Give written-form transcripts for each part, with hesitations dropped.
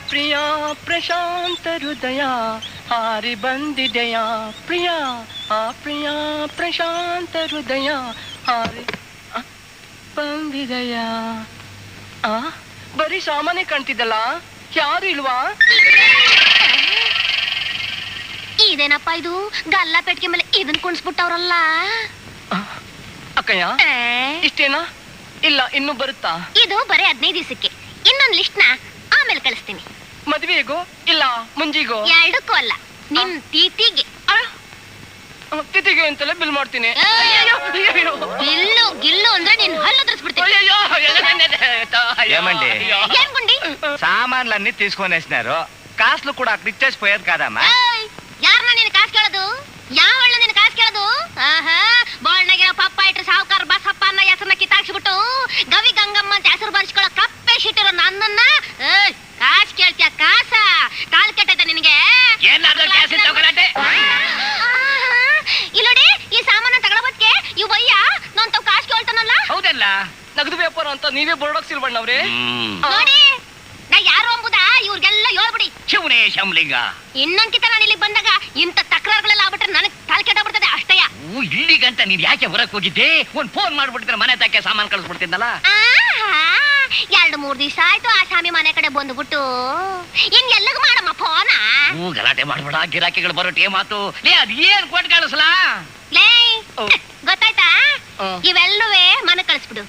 ಪ್ರಿಯ ಪ್ರಶಾಂತ ಹೃದಯ ಹಾರಿ ಬಂದಿದೆಯ ಪ್ರಿಯ ಪ್ರಿಯ ಪ್ರಶಾಂತ ಹೃದಯ ಹಾರಿ ಬಂದಿದೆಯ ಬರೀ ಸಾಮಾನ್ಯ ಕಾಣ್ತಿದ್ದಲ್ಲ, ಯಾರು ಇಲ್ವಾ? ಇದೇನಪ್ಪ ಇದು, ಗಲ್ಲ ಪೆಟ್ಟಿಗೆ ಮೇಲೆ ಇದನ್ ಕುಣಿಸ್ಬಿಟ್ಟವ್ರಲ್ಲ. ಅಕ್ಕಯ್ಯ, ಇಷ್ಟೇನಾ? ಇಲ್ಲ ಇನ್ನು ಬರುತ್ತಾ? ಇದು ಬರೀ 15 ದಿವಸಕ್ಕೆ. ಇನ್ನೊಂದು ಲಿಸ್ಟ್ ನ ಆಮೇಲೆ ಕಳಿಸ್ತೀನಿ. ಮದ್ವೆಗೋ ಇಲ್ಲ ಮುಂಜಿಗೋ? ಎರಡಕ್ಕೂ ಅಲ್ಲ, ನಿಮ್ ತೀತಿಗೆ. ತಿಥಿಗೆ ಅಂತಲೇ ಬಿಲ್ ಮಾಡ್ತೀನಿ. ಬಿಲ್ಲು ಗಿಲ್ಲು ಅಂದ್ರೆ ನೀನ್ ಹಲ್ಲದ್ರಿಸ್ಬಿಡ್ತೀನಿ. ఏం గుండి సామాన్లన్నీ తీసుకొనేసినారు, కాసులు కూడా ఇచ్చేసిపోయేది కాదమ్మా. ಯಾರನ್ನ ನೀನು ಕಾಸು ಕೇಳೋದು? ಯಾವಳ್ನ ನೀನು ಕಾಸು ಕೇಳೋದು? ಬೋಳ್ನಾಗಿರೋ ಪಪ್ಪ ಇಟ್ರು ಸಾವುಕಾರ ಬಸಪ್ಪ ಅನ್ನೋ ಹೆಸರನ್ನ ಕಿತ್ತಾಕ್ಸ್ಬಿಟ್ಟು ಗವಿ ಗಂಗಮ್ಮ ಅಂತ ಹೆಸರು ಬರ್ಸ್ಕೊಳ್ಳೋ ಕಪ್ಪೆ ಶಿಟ್ಟಿರೋ ನನ್ನನ್ನ ಕಾಸು ಕೇಳ್ತೀಯ? ಕಾಸ ಕಾಲ್ ಕೆಟ್ಟೈತೆ ನಿನಗೆ? ಇಲ್ಲೋಡಿ, ಈ ಸಾಮಾನ ತಗೊಳಬದ್ಕೆ ಇವಯ್ಯ ನಾನ್ ತಾವ್ ಕಾಸು ಕೇಳ್ತಾನಲ್ಲ. ಹೌದಲ್ಲ, ನಗದು ವ್ಯಾಪಾರ ಅಂತ ನೀವೇ ಬೋರ್ಡಾಗ್ ಸಿಲ್ಬಣ್ಣವ್ರೆ. ನೋಡಿ, ನಾ ಯಾರು ಅಂಬುದ ಇವ್ರಿಗೆಲ್ಲ ಹೇಳ್ಬಿಡಿ. ಶಿವನೇ ಶಂಲಿಂಗ, ಇನ್ನೊಂದ್ಕಿತ ನಾನು ಇಲ್ಲಿಗೆ ಬಂದಾಗ ಇಂಥ ತಕರಾರುಗಳೆಲ್ಲ ಆಗ್ಬಿಟ್ರೆ ನನಗೆ ತಲೆ ಕೆಟ್ಟಬಿಡ್ತದೆ ಅಷ್ಟಯ್ಯ. ಇಲ್ಲಿಗಂತ ನೀನ್ ಯಾಕೆ ಹೊರಕ್ ಹೋಗಿದ್ದೆ? ಒಂದ್ ಫೋನ್ ಮಾಡ್ಬಿಟ್ಟಿದ್ರೆ ಮನೆ ತಕ್ಕೆ ಸಾಮಾನು ಕಳಿಸ್ಬಿಡ್ತಿದ್ದಲ್ಲ. 2-3 ದಿವಸ ಆಯ್ತು ಆ ಸ್ವಾಮಿ ಮನೆ ಕಡೆ ಬಂದ್ಬಿಟ್ಟು. ಇನ್ ಎಲ್ಲಗ ಮಾಡಮ್ಮ ಫೋನ? ಗಲಾಟೆ ಮಾಡ್ಬೇಡ, ಗಿರಾಕಿಗಳು ಬರೋ ಟೇ ಮಾತು. ಅದ್ ಏನ್ ಕೊಟ್ಟು ಕಳಿಸ್ಲಾ? ಲೇ, ಗೊತ್ತಾಯ್ತಾ? ಇವೆಲ್ಲವೇ ಮನೆ ಕಳಿಸ್ಬಿಡು.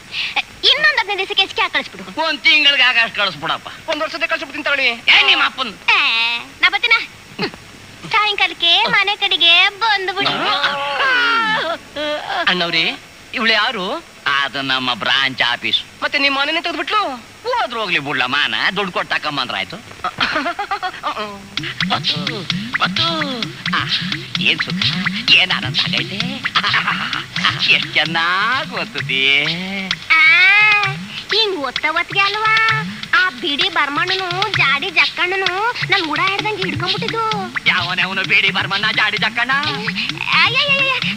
ಇನ್ನೊಂದ್ 15 ದಿವಸಕ್ಕೆ ಹೆಚ್ಚಿಗೆ ಕಳಿಸ್ಬಿಡು. ಒಂದ್ ತಿಂಗಳಿಗೆ ಆಗಷ್ಟು ಕಳಿಸ್ಬಿಡಪ್ಪ. ಒಂದ್ ವರ್ಷದ ಕಳ್ಸಿಬಿಡ್ತೀನಿ ತಗೊಳ್ಳಿ. ನಿಮ್ಮ ಅಪ್ಪನ್ ನಾ ಬರ್ತೀನ. ಸಾಯಂಕಾಲಕ್ಕೆ ಮನೆ ಕಡೆಗೆ ಬಂದ್ಬಿಡು. ಅಣ್ಣವ್ರಿ, ಇವಳು ಯಾರು? ಅದು ನಮ್ಮ ಬ್ರಾಂಚ್ ಆಫೀಸ್. ಮತ್ತೆ ನಿಮ್ಮ ಮನೆನೇ ತೆಗೆದ್ಬಿಟ್ಲು? ಹೋದ್ರು ಹೋಗ್ಲಿ ಬಿಡ್ಲ, ಮಾನ ದುಡ್ಡು ಕೊಟ್ಟು ತಕೊಂಬಂದ್ರ ಆಯ್ತು. ಏನ್ ಸುಖ, ಏನ್ ಆನಂದ ಆಗೈತೆ, ಎಷ್ಟ್ ಚೆನ್ನಾಗಿ ಓದ್ತದಿ. ಹಿಂಗ್ ಒತ್ತ ಒತ್ತಿಗೆ ಅಲ್ವಾ ಆ ಬಿಡಿ ಬರ್ಮಣ್ಣನು ಜಾಡಿ ಜಕ್ಕಣ್ಣನು ನನ್ ಗುಡ ಹಿಡ್ದಂಗೆ ಹಿಡ್ಕೊಂಡ್ಬಿಟ್ಟಿದ್ದು. ಯಾವನವನು ಬಿಡಿ ಬರ್ಮಣ್ಣ ಜಾಡಿ ಜಕ್ಕಣ್ಣ?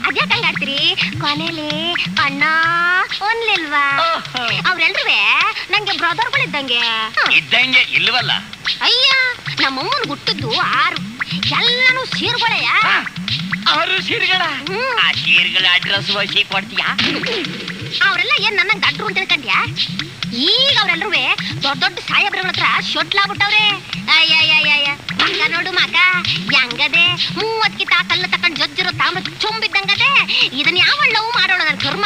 ಅದ್ಯಾಕ ಹಂಗಾಡ್ತೀರಿ? ಕೊನೆಲಿ ಅಣ್ಣ ಒನ್ಲಿಲ್ವಾ? ಅವ್ರೆಲ್ರೂ ನಂಗೆ ಬ್ರದರ್ಗಳಿದ್ದಂಗೆ ಇದ್ದಂಗೆ ಇಲ್ವಲ್ಲ. ಅಯ್ಯ, ನಮ್ಮಮ್ಮನ್ ಗುಟ್ಟಿದ್ದು 6, ಎಲ್ಲಾನು ಸೀರ್ಗಳೆಯ. 6 ಸೀರೆಗಳ? ಆ ಸೀರೆಗಳ ಅಡ್ರೆಸ್ ವಹಿಸಿ ಕೊಡ್ತೀಯಾ? ಅವರೆಲ್ಲ ಏನ್ ನನ್ನ ಗಟ್ರು ಅಂತ ತಿಳ್ಕೊಂಡ್ಯಾ? ಈಗ ಅವ್ರೆಲ್ರೂ ದೊಡ್ಡ ದೊಡ್ಡ ಸಾಹೇಬ್ರಗಳ ಹತ್ರ ಶೊಟ್ಲಾಗ್ಬಿಟ್ಟವ್ರೆ. ಅಯ್ಯ ಮಗ ನೋಡು ಮಗ ಹೆಂಗದೆ, 30 ಕಿತ ಕಲ್ಲು ತಕೊಂಡ್ ಜೊಜ್ಜಿರೋ ತಾಮ್ರ ಚುಂಬಿದ್ದಂಗದೆ. ಇದನ್ನ ಯಾವಳ್ಳವು ಮಾಡೋಣ ನನ್ ಕರ್ಮ.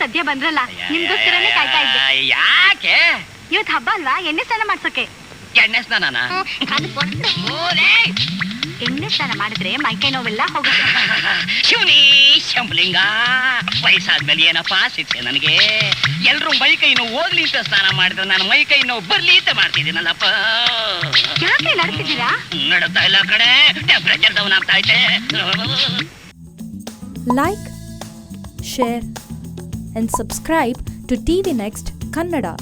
ಸದ್ಯ ಬಂದ್ರಲ್ಲ, ನಿಮ್ಗೋಸ್ಕರನೇ ಕಾಯ್ತಾ ಇದ್ದೆ. ಯಾಕೆ? ಇವತ್ತು ಹಬ್ಬ ಅಲ್ವಾ, ಎಣ್ಣೆ ಸ್ನಾನ ಮಾಡ್ಸೋಕೆ. ಎಣ್ಣೆ ಸ್ನಾನ? ಎಣ್ಣೆ ಸ್ನಾನ ಮಾಡಿದ್ರೆ ಮೈಕೈ ನೋವೆಲ್ಲ ಹೋಗುತ್ತೆ. ಶಿವನಿ ಶಂಭಲಿಂಗ, ವಯಸ್ಸಾದ್ಮೇಲೆ ಏನಪ್ಪ ಶಿಕ್ಷೆ ನನಗೆ? ಎಲ್ರು ಮೈಕೈ ನೋವು ಹೋಗ್ಲಿ ಅಂತ ಸ್ನಾನ ಮಾಡಿದ್ರೆ ನಾನು ಮೈಕೈ ನೋವು ಬರ್ಲಿ ಅಂತ ಮಾಡ್ತಿದ್ದೀನಲ್ಲಪ್ಪ. ಯಾಕೆ ನಡ್ತಿದ್ದೀರಾ? ನಡ್ತಾ ಇಲ್ಲ ಕಡೆ, ಟೆಂಪರೇಚರ್ ಡೌನ್ ಆಗ್ತಾ ಐತೆ. Like, share and subscribe to TV Next Kannada.